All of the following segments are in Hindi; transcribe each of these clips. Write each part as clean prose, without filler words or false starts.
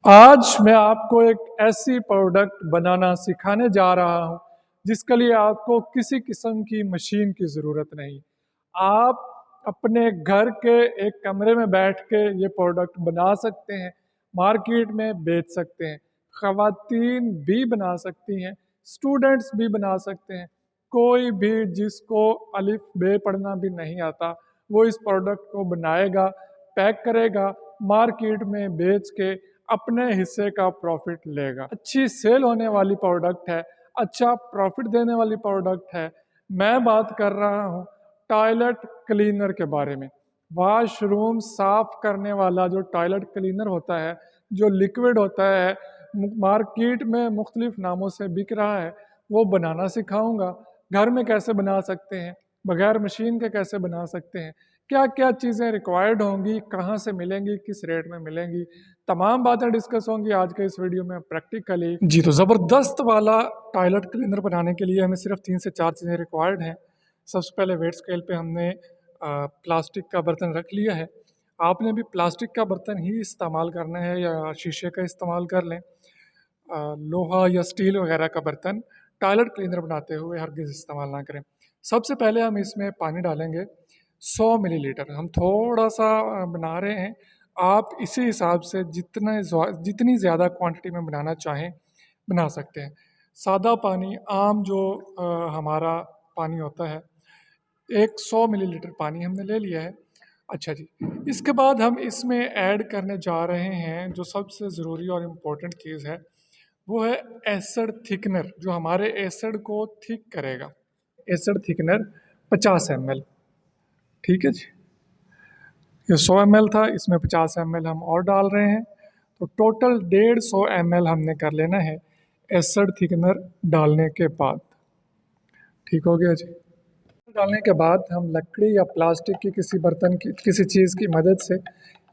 आज मैं आपको एक ऐसी प्रोडक्ट बनाना सिखाने जा रहा हूं जिसके लिए आपको किसी किस्म की मशीन की ज़रूरत नहीं। आप अपने घर के एक कमरे में बैठ के ये प्रोडक्ट बना सकते हैं, मार्केट में बेच सकते हैं। ख़वातीन भी बना सकती हैं, स्टूडेंट्स भी बना सकते हैं। कोई भी जिसको अलिफ बे पढ़ना भी नहीं आता वो इस प्रोडक्ट को बनाएगा, पैक करेगा, मार्केट में बेच के अपने हिस्से का प्रॉफिट लेगा। अच्छी सेल होने वाली प्रोडक्ट है, अच्छा प्रॉफिट देने वाली प्रोडक्ट है। मैं बात कर रहा हूँ टॉयलेट क्लीनर के बारे में। वॉशरूम साफ करने वाला जो टॉयलेट क्लीनर होता है, जो लिक्विड होता है, मार्केट में मुख्तलिफ नामों से बिक रहा है, वो बनाना सिखाऊंगा। घर में कैसे बना सकते हैं, बगैर मशीन के कैसे बना सकते हैं, क्या क्या चीज़ें रिक्वायर्ड होंगी, कहाँ से मिलेंगी, किस रेट में मिलेंगी, तमाम बातें डिस्कस होंगी आज के इस वीडियो में प्रैक्टिकली। जी तो ज़बरदस्त वाला टॉयलेट क्लीनर बनाने के लिए हमें सिर्फ 3 से 4 चीज़ें रिक्वायर्ड हैं। सबसे पहले वेट स्केल पे हमने प्लास्टिक का बर्तन रख लिया है। आपने भी प्लास्टिक का बर्तन ही इस्तेमाल करना है या शीशे का इस्तेमाल कर लें। लोहा या स्टील वगैरह का बर्तन टॉयलेट क्लीनर बनाते हुए हरगिज़ इस्तेमाल ना करें। सबसे पहले हम इसमें पानी डालेंगे 100 मिलीलीटर। हम थोड़ा सा बना रहे हैं, आप इसी हिसाब से जितनी ज़्यादा क्वांटिटी में बनाना चाहें बना सकते हैं। सादा पानी आम जो हमारा पानी होता है, 100 मिलीलीटर पानी हमने ले लिया है। अच्छा जी, इसके बाद हम इसमें ऐड करने जा रहे हैं जो सबसे ज़रूरी और इम्पोर्टेंट चीज़ है, वो है एसिड थिकनर, जो हमारे एसिड को थिक करेगा। Acid thickener 50 ml। ठीक है जी, ये 100 ml था, इसमें 50 ml हम और डाल रहे हैं, तो टोटल 150 ml हमने कर लेना है एसिड थिकनर डालने के बाद। ठीक हो गया जी। डालने के बाद हम लकड़ी या प्लास्टिक की किसी बर्तन की किसी चीज़ की मदद से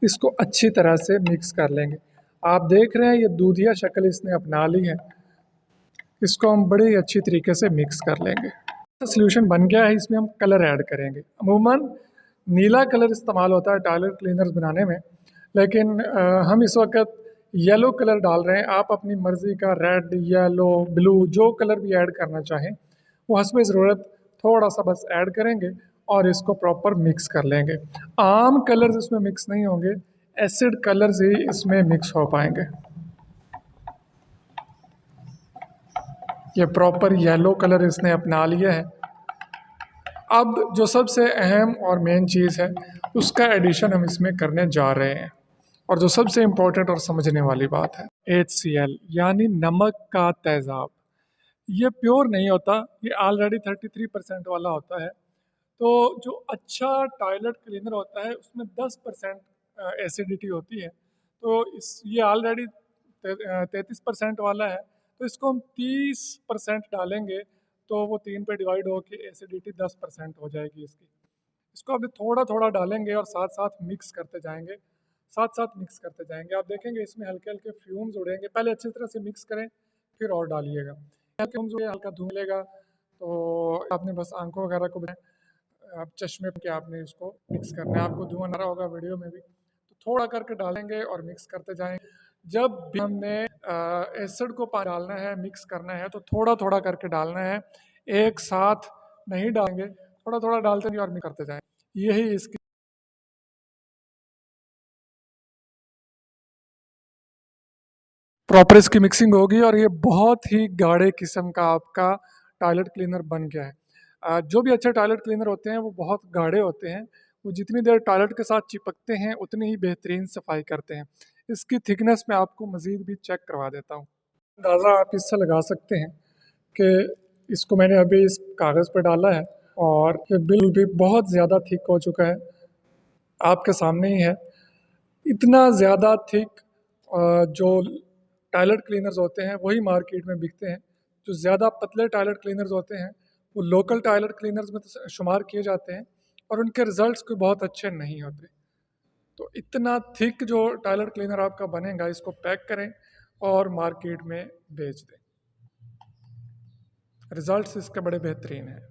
इसको अच्छी तरह से मिक्स कर लेंगे। आप देख रहे हैं ये दूधिया शक्ल इसने अपना ली है। इसको हम बड़े ही अच्छी तरीके से मिक्स कर लेंगे। तो सोल्यूशन बन गया है, इसमें हम कलर ऐड करेंगे। अमूमन नीला कलर इस्तेमाल होता है टॉयलेट क्लीनर्स बनाने में, लेकिन हम इस वक्त येलो कलर डाल रहे हैं। आप अपनी मर्ज़ी का रेड, येलो, ब्लू जो कलर भी ऐड करना चाहें वो हस्ब ज़रूरत थोड़ा सा बस ऐड करेंगे और इसको प्रॉपर मिक्स कर लेंगे। आम कलर्स इसमें मिक्स नहीं होंगे, एसिड कलर्स ही इसमें मिक्स हो पाएंगे। ये प्रॉपर येलो कलर इसने अपना लिया है। अब जो सबसे अहम और मेन चीज़ है उसका एडिशन हम इसमें करने जा रहे हैं, और जो सबसे इम्पोर्टेंट और समझने वाली बात है HCl यानी नमक का तेज़ाब। ये प्योर नहीं होता, ये ऑलरेडी 33% वाला होता है। तो जो अच्छा टॉयलेट क्लीनर होता है उसमें 10% एसिडिटी होती है, तो इस ये ऑलरेडी 33% वाला है, तो इसको हम 30% डालेंगे तो वो 3 पे डिवाइड हो के एसिडिटी 10% हो जाएगी इसकी। इसको अभी थोड़ा थोड़ा डालेंगे और साथ साथ मिक्स करते जाएंगे, साथ साथ मिक्स करते जाएंगे। आप देखेंगे इसमें हल्के हल्के फ्यूम्स उड़ेंगे, पहले अच्छी तरह से मिक्स करें फिर और डालिएगा। हल्के फ्यूम्स उड़े, हल्का धुआं मिलेगा, तो आपने बस आंखों वगैरह को आप चश्मे के आपने इसको मिक्स करना है। आपको धुआं आ रहा होगा वीडियो में भी, तो थोड़ा करके डालेंगे और मिक्स करते जाएंगे। जब भी हमने एसिड को पानी डालना है, मिक्स करना है, तो थोड़ा थोड़ा करके डालना है, एक साथ नहीं डालेंगे, थोड़ा थोड़ा डालते हैं और मिक्स करते जाएंगे। यही इसकी प्रॉपर इसकी मिक्सिंग होगी और ये बहुत ही गाढ़े किस्म का आपका टॉयलेट क्लीनर बन गया है। जो भी अच्छे टॉयलेट क्लीनर होते हैं वो बहुत गाढ़े होते हैं, वो जितनी देर टॉयलेट के साथ चिपकते हैं उतनी ही बेहतरीन सफाई करते हैं। इसकी थिकनेस में आपको मज़ीद भी चेक करवा देता हूँ। अंदाज़ा आप इससे लगा सकते हैं कि इसको मैंने अभी इस कागज़ पर डाला है और ये बिल भी बहुत ज़्यादा थिक हो चुका है, आपके सामने ही है। इतना ज़्यादा थिक जो टॉयलेट क्लीनर्स होते हैं वही मार्केट में बिकते हैं। जो ज़्यादा पतले टॉयलेट क्लीनर्स होते हैं वो लोकल टॉयलेट क्लीनर्स में तो शुमार किए जाते हैं और उनके रिजल्ट्स कोई बहुत अच्छे नहीं होते। तो इतना थिक जो टॉयलेट क्लीनर आपका बनेगा, इसको पैक करें और मार्केट में बेच दें। रिजल्ट्स इसके बड़े बेहतरीन हैं।